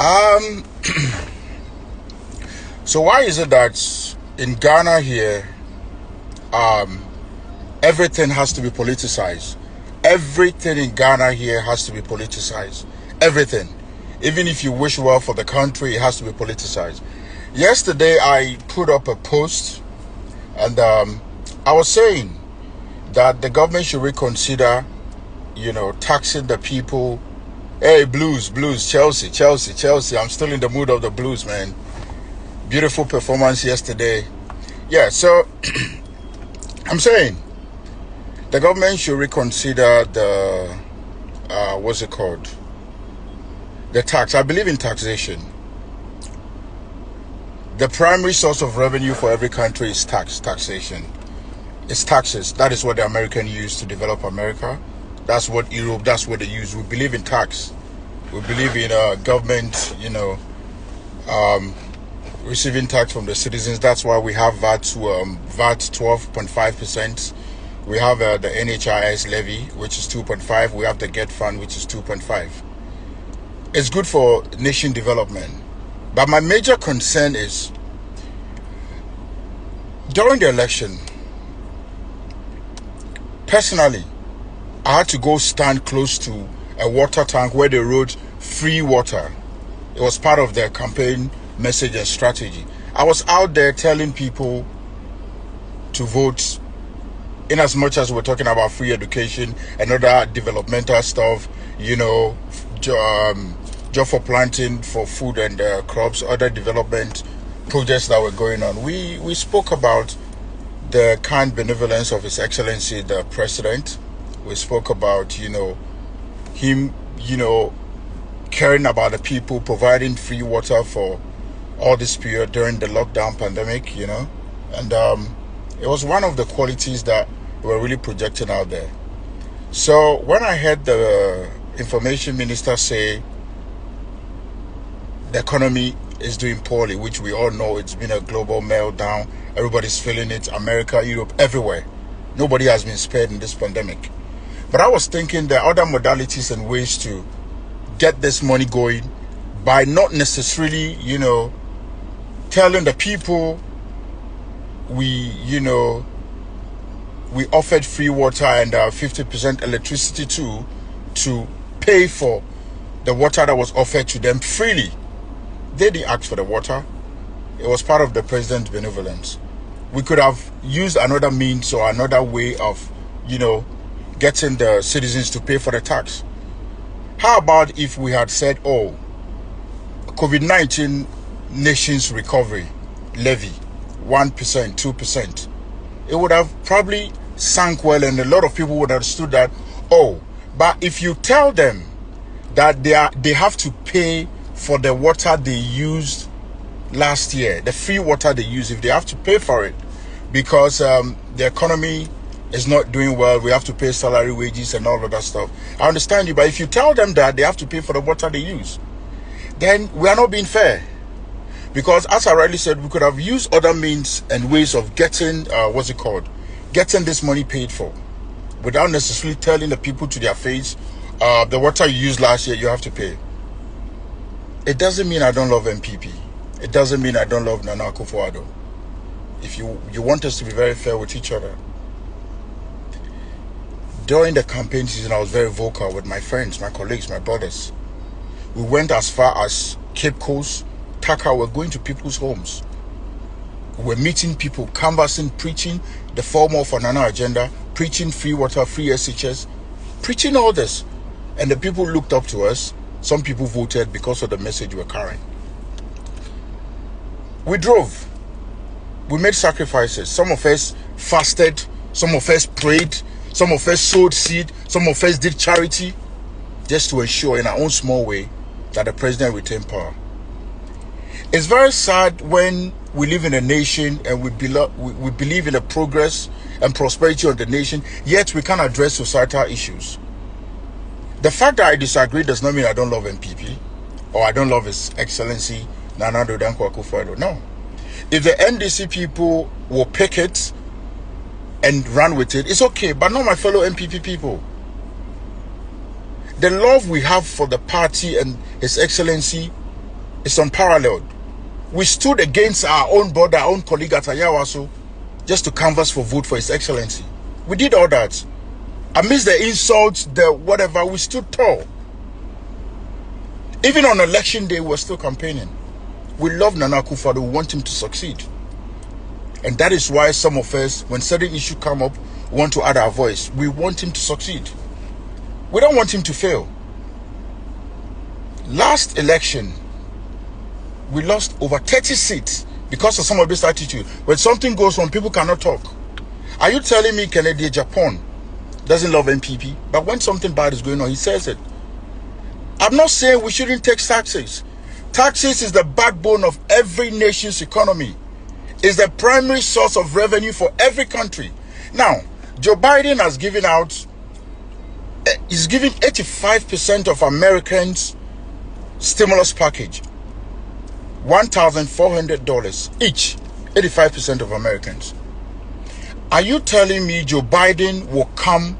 Um, so why is it that in Ghana here, um, everything has to be politicized? Everything in Ghana here has to be politicized. Everything. Even if you wish well for the country, it has to be politicized. Yesterday, I put up a post and I was saying that the government should reconsider, taxing the people. Hey, blues, Chelsea. I'm still in the mood of the blues, man. Beautiful performance yesterday. Yeah, so I'm saying the government should reconsider the, what's it called? The tax. I believe in taxation. The primary source of revenue for every country is taxation. It's taxes. That is what the Americans use to develop America. That's what Europe, that's what they use. We believe in tax. We believe in government, receiving tax from the citizens. That's why we have VAT 12.5%. We have the NHIS levy, which is 2.5. We have the Get Fund, which is 2.5. It's good for nation development. But my major concern is, during the election, personally, I had to go stand close to a water tank where they wrote free water. It was part of their campaign message and strategy. I was out there telling people to vote, in as much as we're talking about free education and other developmental stuff, job for planting for food and crops, other development projects that were going on. We spoke about the kind benevolence of His Excellency the President. We spoke about, him, caring about the people, providing free water for all this period during the lockdown pandemic, and it was one of the qualities that were really projected out there. So when I heard the information minister say the economy is doing poorly, which we all know, it's been a global meltdown, everybody's feeling it, America, Europe, everywhere. Nobody has been spared in this pandemic. But I was thinking there are other modalities and ways to get this money going by not necessarily, telling the people we offered free water and 50% electricity to pay for the water that was offered to them freely. They didn't ask for the water. It was part of the president's benevolence. We could have used another means or another way of, getting the citizens to pay for the tax. How about if we had said, COVID-19 nations recovery levy, 1%, 2%. It would have probably sunk well and a lot of people would have understood that, but if you tell them that they have to pay for the water they used last year, the free water they used, if they have to pay for it because the economy is not doing well, we have to pay salary, wages and all of that stuff. I understand you, but if you tell them that they have to pay for the water they use, then we are not being fair. Because as I rightly said, we could have used other means and ways of getting, getting this money paid for without necessarily telling the people to their face, the water you used last year, you have to pay. It doesn't mean I don't love MPP. It doesn't mean I don't love Nana Akufo-Addo. If you want us to be very fair with each other. During the campaign season, I was very vocal with my friends, my colleagues, my brothers. We went as far as Cape Coast, Taka. We're going to people's homes. We're meeting people, canvassing, preaching the former of Nana agenda, preaching free water, free SHS, preaching all this. And the people looked up to us. Some people voted because of the message we're carrying. We drove. We made sacrifices. Some of us fasted. Some of us prayed. Some of us sowed seed. Some of us did charity just to ensure in our own small way that the president retained power. It's very sad when we live in a nation and we believe in the progress and prosperity of the nation, yet we can't address societal issues. The fact that I disagree does not mean I don't love MPP or I don't love His Excellency Nana Dankwa Akufo-Addo. No. If the NDC people will pick it and run with it, it's okay, but not my fellow MPP people. The love we have for the party and His Excellency It's unparalleled. We stood against our own brother, our own colleague at Ayawaso just to canvass for vote for His Excellency. We did all that. Amidst the insults, the whatever, we stood tall. Even on election day, we were still campaigning. We love Nana Akufo-Addo. We want him to succeed. And that is why some of us, when certain issues come up, want to add our voice. We want him to succeed. We don't want him to fail. Last election, we lost over 30 seats because of some of this attitude. When something goes wrong, people cannot talk. Are you telling me Kennedy Japan doesn't love NPP? But when something bad is going on, he says it. I'm not saying we shouldn't take taxes. Taxes is the backbone of every nation's economy. It's the primary source of revenue for every country. Now, Joe Biden has given out, he's giving 85% of Americans stimulus package. $1,400 each. 85% of Americans. Are you telling me Joe Biden will come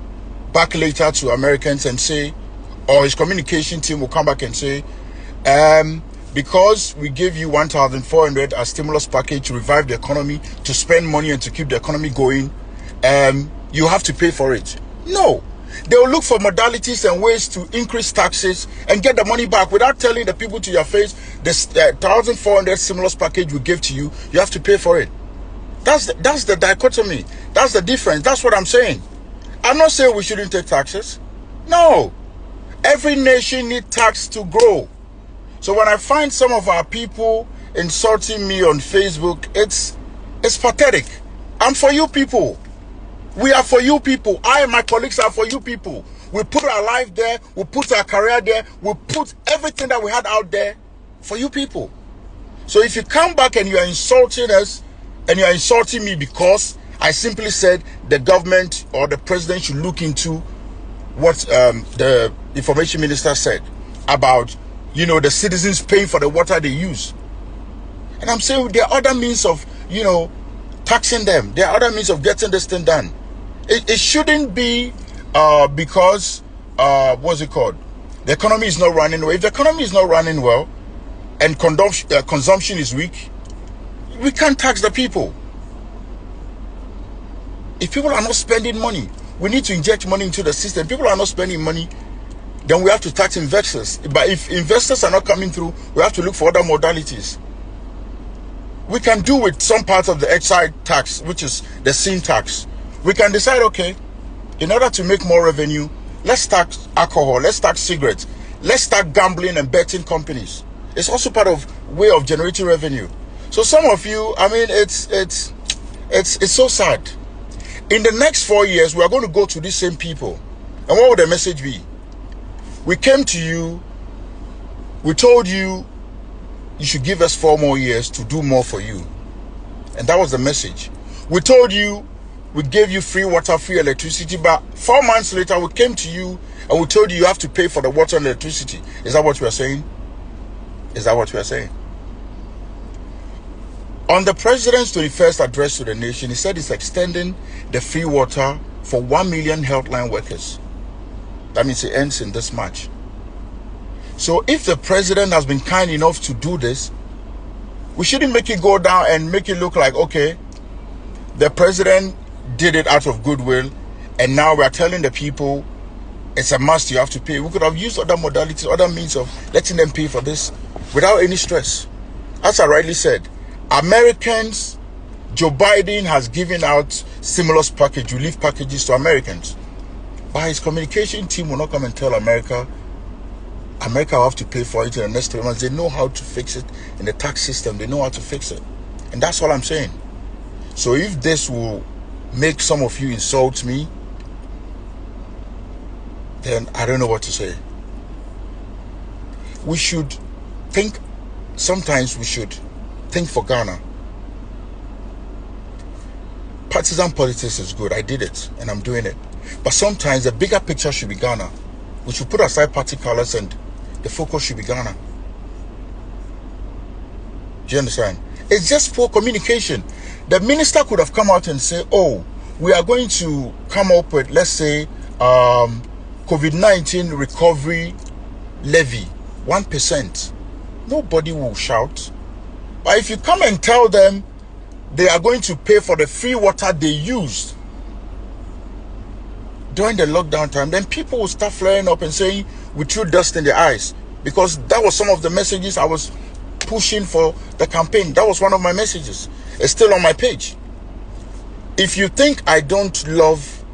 back later to Americans and say, or his communication team will come back and say, because we gave you 1,400 as stimulus package to revive the economy, to spend money and to keep the economy going, you have to pay for it? No. They will look for modalities and ways to increase taxes and get the money back without telling the people to your face, this 1,400 stimulus package we gave to you, you have to pay for it. That's the dichotomy. That's the difference. That's what I'm saying. I'm not saying we shouldn't take taxes. No. Every nation needs tax to grow. So when I find some of our people insulting me on Facebook, it's pathetic. I'm for you people. We are for you people. I and my colleagues are for you people. We put our life there. We put our career there. We put everything that we had out there for you people. So if you come back and you are insulting us, and you are insulting me because I simply said the government or the president should look into what the information minister said about, the citizens paying for the water they use. And I'm saying there are other means of, taxing them. There are other means of getting this thing done. It shouldn't be because, what's it called? The economy is not running well. If the economy is not running well and consumption is weak, we can't tax the people. If people are not spending money, we need to inject money into the system. People are not spending money, then we have to tax investors. But if investors are not coming through, we have to look for other modalities. We can do with some parts of the excise tax, which is the sin tax. We can decide, okay, in order to make more revenue, let's tax alcohol, let's tax cigarettes, let's tax gambling and betting companies. It's also part of way of generating revenue. So some of you, it's so sad. In the next 4 years, we are going to go to these same people. And what would the message be? We came to you, we told you, you should give us 4 more years to do more for you. And that was the message. We told you, we gave you free water, free electricity, but 4 months later, we came to you and we told you you have to pay for the water and electricity. Is that what we are saying? Is that what we are saying? On the president's 21st address to the nation, he said he's extending the free water for 1 million healthline workers. That means it ends in this March. So if the president has been kind enough to do this, we shouldn't make it go down and make it look like, okay, the president did it out of goodwill, and now we're telling the people it's a must, you have to pay. We could have used other modalities, other means of letting them pay for this without any stress. As I rightly said, Americans, Joe Biden has given out stimulus package, relief packages to Americans. But his communication team will not come and tell America will have to pay for it in the next 3 months. They know how to fix it in the tax system. They know how to fix it. And that's all I'm saying. So if this will make some of you insult me, then I don't know what to say. We should think, sometimes we should think for Ghana. Partisan politics is good. I did it and I'm doing it. But sometimes the bigger picture should be Ghana. We should put aside party colors and the focus should be Ghana. Do you understand? It's just poor communication. The minister could have come out and say, oh, we are going to come up with, let's say, COVID-19 recovery levy, 1%. Nobody will shout. But if you come and tell them they are going to pay for the free water they used during the lockdown time, then people will start flaring up and saying we threw dust in their eyes, because that was some of the messages I was pushing for the campaign. That was one of my messages. It's still on my page. If you think I don't love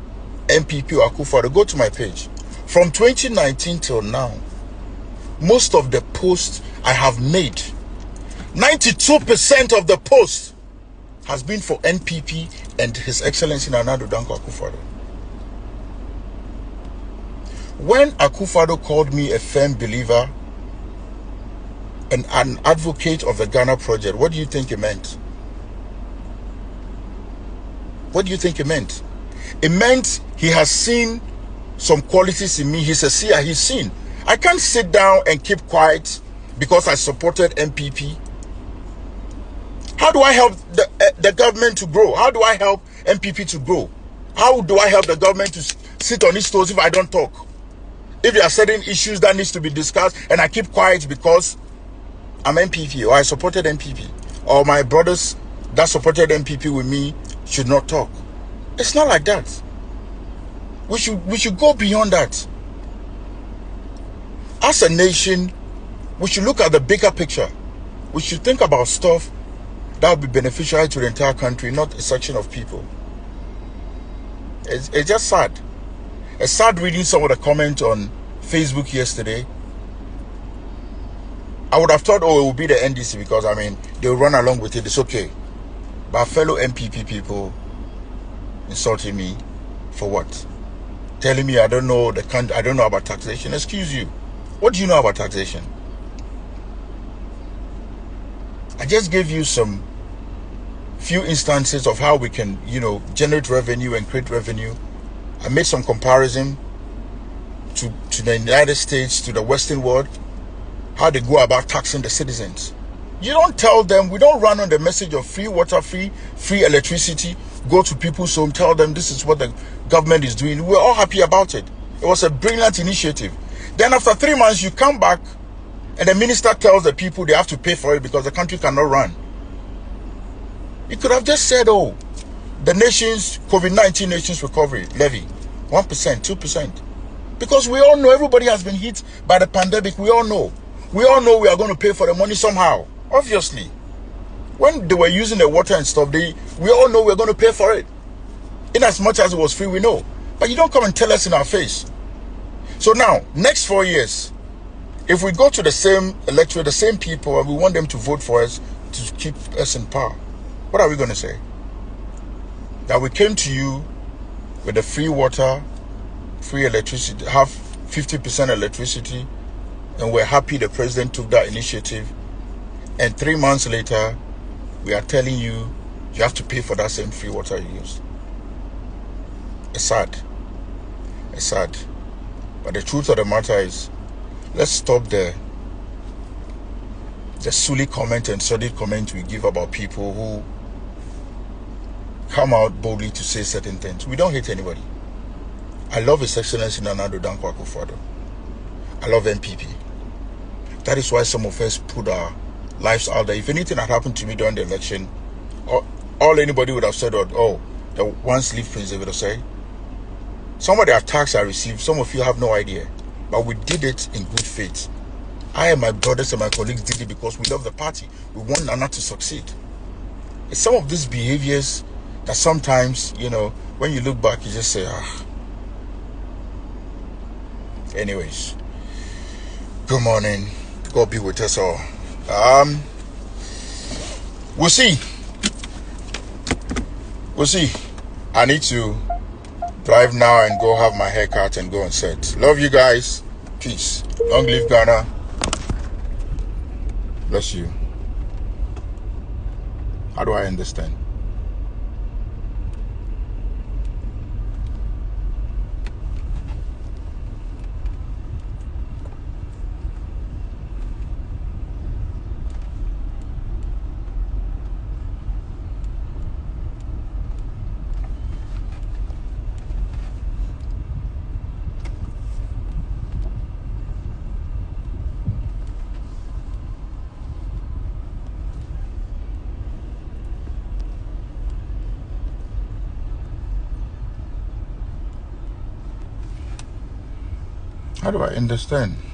MPP or Akufo-Addo, go to my page. From 2019 till now, most of the posts I have made, 92% of the posts has been for NPP and His Excellency Nana Addo Dankwa Akufo-Addo. When Akufo-Addo called me a firm believer and an advocate of the Ghana project, what do you think it meant? What do you think it meant? It meant he has seen some qualities in me. He's a seer. He's seen. I can't sit down and keep quiet because I supported MPP. How do I help the government to grow? How do I help MPP to grow? How do I help the government to sit on its toes if I don't talk? If there are certain issues that needs to be discussed and I keep quiet because I'm MPP or I supported MPP, or my brothers that supported MPP with me should not talk. It's not like that. We should go beyond that. As a nation, we should look at the bigger picture. We should think about stuff that will be beneficial to the entire country, not a section of people. It's just sad. It's sad reading some of the comments on Facebook yesterday. I would have thought, oh, it would be the NDC because, I mean, they'll run along with it. It's okay. But fellow MPP people insulting me for what? Telling me I don't know the country, I don't know about taxation. Excuse you. What do you know about taxation? I just gave you some few instances of how we can, generate revenue and create revenue. I made some comparison to the United States, to the Western world, how they go about taxing the citizens. You don't tell them, we don't run on the message of free water, free electricity, go to people's home, tell them this is what the government is doing. We're all happy about it. It was a brilliant initiative. Then after 3 months, you come back and the minister tells the people they have to pay for it because the country cannot run. You could have just said, oh, the nation's COVID-19 nation's recovery levy, 1%, 2%. Because we all know everybody has been hit by the pandemic. We all know. We all know we are going to pay for the money somehow. Obviously. When they were using the water and stuff, we all know we're going to pay for it. In as much as it was free, we know. But you don't come and tell us in our face. So now, next 4 years, if we go to the same electorate, the same people, and we want them to vote for us to keep us in power, what are we going to say? That we came to you with the free water, free electricity, have 50% electricity, and we're happy the president took that initiative. And 3 months later, we are telling you, you have to pay for that same free water you used. It's sad. It's sad. But the truth of the matter is, let's stop the silly comment and sordid comment we give about people who come out boldly to say certain things. We don't hate anybody. I love His Excellency Nana Addo Dankwa Akufo-Addo. I love MPP. That is why some of us put our lives out there. If anything had happened to me during the election, all anybody would have said, oh, the once leave Prince David Osei. Some of the attacks I received, some of you have no idea. But we did it in good faith. I and my brothers and my colleagues did it because we love the party. We want Nana to succeed. It's some of these behaviors that sometimes, when you look back, you just say, Anyways, good morning. God be with us all. We'll see. We'll see. I need to drive now and go have my haircut and go and set. Love you guys. Peace. Long live Ghana. Bless you. How do I understand? How do I understand?